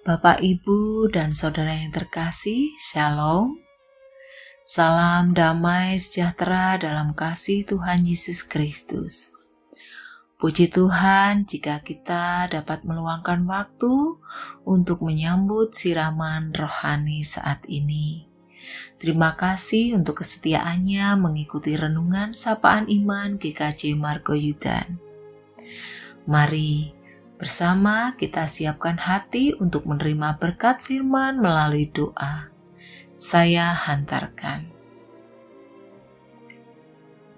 Bapak, Ibu, dan Saudara yang terkasih, Shalom. Salam damai sejahtera dalam kasih Tuhan Yesus Kristus. Puji Tuhan jika kita dapat meluangkan waktu untuk menyambut siraman rohani saat ini. Terima kasih untuk kesetiaannya mengikuti renungan sapaan iman GKJ Margoyudan. Mari bersama kita siapkan hati untuk menerima berkat firman melalui doa. Saya hantarkan.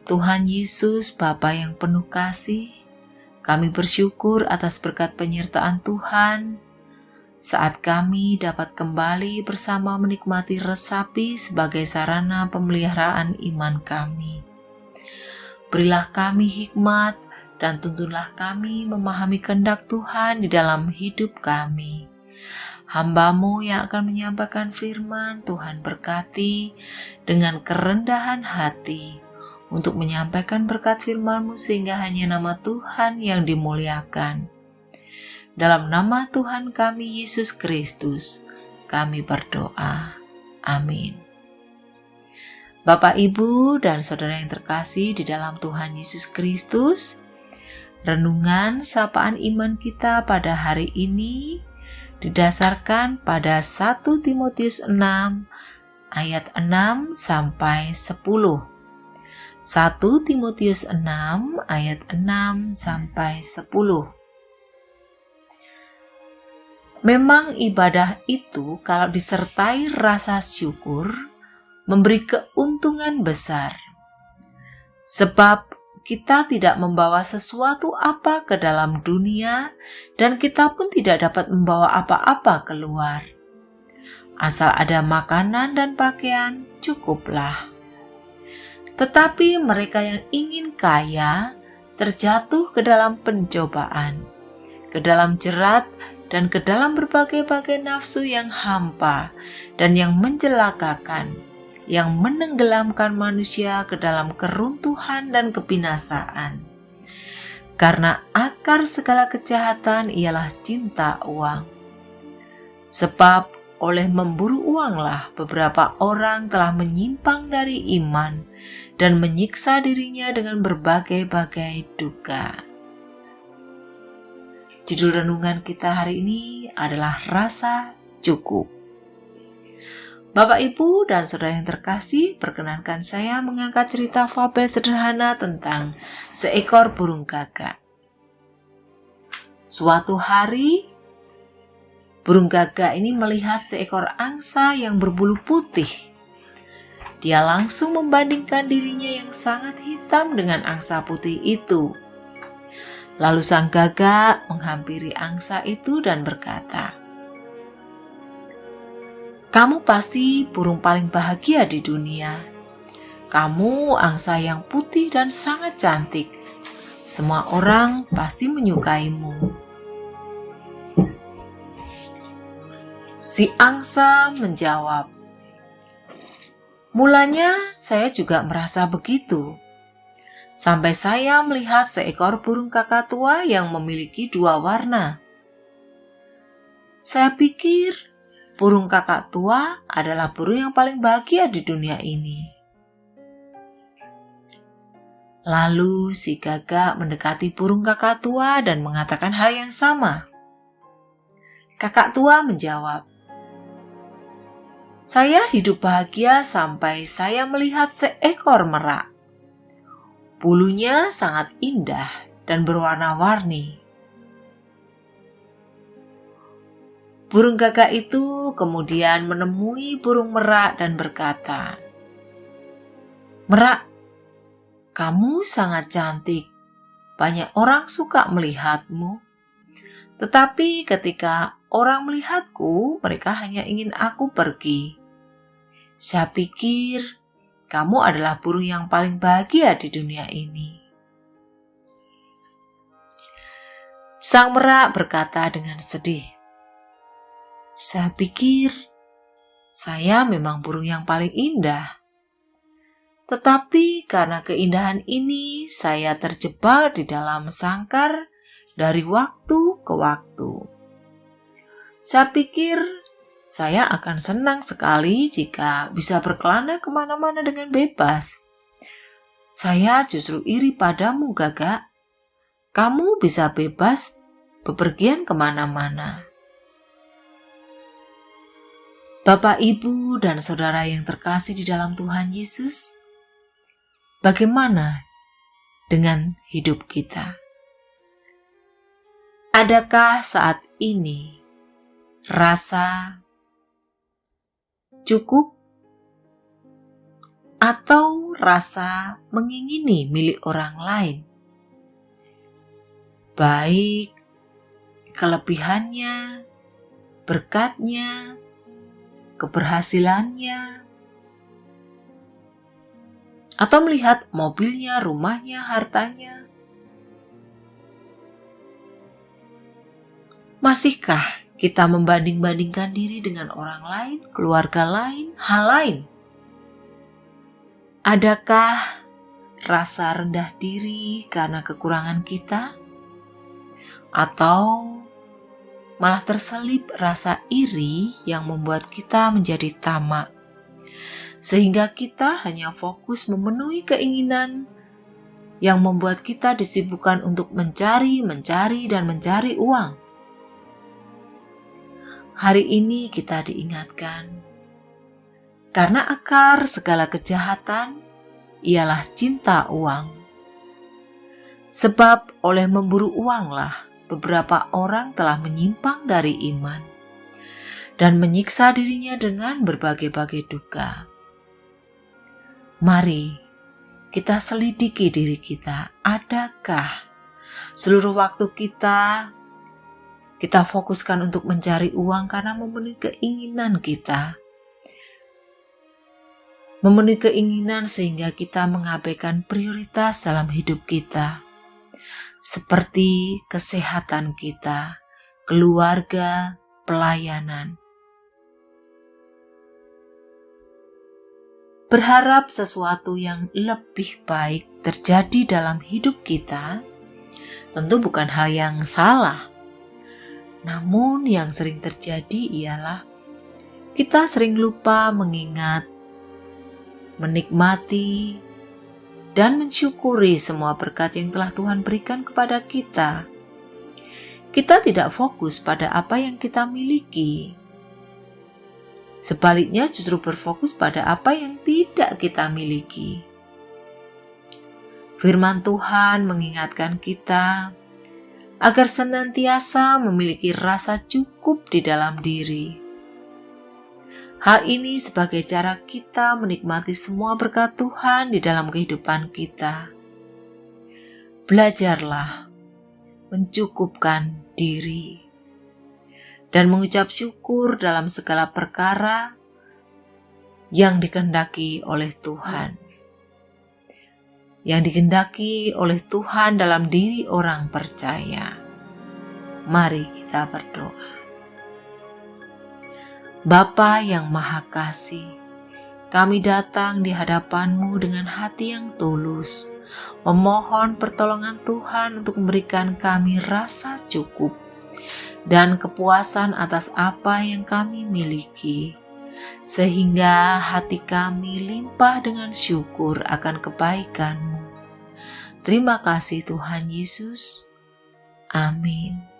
Tuhan Yesus, Bapa yang penuh kasih, kami bersyukur atas berkat penyertaan Tuhan saat kami dapat kembali bersama menikmati resapi sebagai sarana pemeliharaan iman kami. Berilah kami hikmat dan tuntunlah kami memahami kehendak Tuhan di dalam hidup kami. Hamba-Mu yang akan menyampaikan firman, Tuhan berkati dengan kerendahan hati untuk menyampaikan berkat firman-Mu sehingga hanya nama Tuhan yang dimuliakan. Dalam nama Tuhan kami Yesus Kristus, kami berdoa. Amin. Bapak, Ibu, dan Saudara yang terkasih di dalam Tuhan Yesus Kristus, renungan sapaan iman kita pada hari ini didasarkan pada 1 Timotius 6 ayat 6 sampai 10. 1 Timotius 6 ayat 6 sampai 10. Memang ibadah itu kalau disertai rasa syukur memberi keuntungan besar. Sebab kita tidak membawa sesuatu apa ke dalam dunia dan kita pun tidak dapat membawa apa-apa keluar. Asal ada makanan dan pakaian, cukuplah. Tetapi mereka yang ingin kaya terjatuh ke dalam pencobaan, ke dalam jerat dan ke dalam berbagai-bagai nafsu yang hampa dan yang mencelakakan, yang menenggelamkan manusia ke dalam keruntuhan dan kebinasaan. Karena akar segala kejahatan ialah cinta uang. Sebab oleh memburu uanglah beberapa orang telah menyimpang dari iman dan menyiksa dirinya dengan berbagai-bagai duka. Judul renungan kita hari ini adalah Rasa Cukup. Bapak, Ibu, dan Saudara yang terkasih, perkenankan saya mengangkat cerita fabel sederhana tentang seekor burung gagak. Suatu hari, burung gagak ini melihat seekor angsa yang berbulu putih. Dia langsung membandingkan dirinya yang sangat hitam dengan angsa putih itu. Lalu sang gagak menghampiri angsa itu dan berkata, "Kamu pasti burung paling bahagia di dunia. Kamu angsa yang putih dan sangat cantik. Semua orang pasti menyukaimu." Si angsa menjawab, "Mulanya saya juga merasa begitu. Sampai saya melihat seekor burung kakatua yang memiliki 2 warna. Saya pikir burung kakatua adalah burung yang paling bahagia di dunia ini." Lalu si gagak mendekati burung kakatua dan mengatakan hal yang sama. Kakak tua menjawab, "Saya hidup bahagia sampai saya melihat seekor merak. Bulunya sangat indah dan berwarna-warni." Burung gagak itu kemudian menemui burung merak dan berkata, "Merak, kamu sangat cantik. Banyak orang suka melihatmu. Tetapi ketika orang melihatku, mereka hanya ingin aku pergi. Saya pikir kamu adalah burung yang paling bahagia di dunia ini." Sang merak berkata dengan sedih, "Saya pikir saya memang burung yang paling indah. Tetapi karena keindahan ini, saya terjebak di dalam sangkar dari waktu ke waktu. Saya pikir saya akan senang sekali jika bisa berkelana kemana-mana dengan bebas. Saya justru iri padamu, Gagak. Kamu bisa bebas bepergian kemana-mana. Bapak, Ibu, dan Saudara yang terkasih di dalam Tuhan Yesus, bagaimana dengan hidup kita? Adakah saat ini rasa cukup atau rasa mengingini milik orang lain? Baik kelebihannya, berkatnya, keberhasilannya, atau melihat mobilnya, rumahnya, hartanya. Masihkah kita membanding-bandingkan diri dengan orang lain, keluarga lain, hal lain? Adakah rasa rendah diri karena kekurangan kita? Atau malah terselip rasa iri yang membuat kita menjadi tamak, sehingga kita hanya fokus memenuhi keinginan yang membuat kita disibukkan untuk mencari dan mencari uang. Hari ini kita diingatkan, karena akar segala kejahatan ialah cinta uang. Sebab oleh memburu uanglah beberapa orang telah menyimpang dari iman dan menyiksa dirinya dengan berbagai-bagai duka. Mari kita selidiki diri kita. Adakah seluruh waktu kita fokuskan untuk mencari uang karena memenuhi keinginan kita? Memenuhi keinginan sehingga kita mengabaikan prioritas dalam hidup kita, seperti kesehatan kita, keluarga, pelayanan. Berharap sesuatu yang lebih baik terjadi dalam hidup kita tentu bukan hal yang salah. Namun yang sering terjadi ialah kita sering lupa mengingat, menikmati, dan mensyukuri semua berkat yang telah Tuhan berikan kepada kita. Kita tidak fokus pada apa yang kita miliki. Sebaliknya justru berfokus pada apa yang tidak kita miliki. Firman Tuhan mengingatkan kita agar senantiasa memiliki rasa cukup di dalam diri. Hal ini sebagai cara kita menikmati semua berkat Tuhan di dalam kehidupan kita. Belajarlah mencukupkan diri dan mengucap syukur dalam segala perkara yang dikehendaki oleh Tuhan. Yang dikehendaki oleh Tuhan dalam diri orang percaya. Mari kita berdoa. Bapa yang Maha Kasih, kami datang di hadapan-Mu dengan hati yang tulus, memohon pertolongan Tuhan untuk memberikan kami rasa cukup dan kepuasan atas apa yang kami miliki, sehingga hati kami limpah dengan syukur akan kebaikan-Mu. Terima kasih Tuhan Yesus. Amin.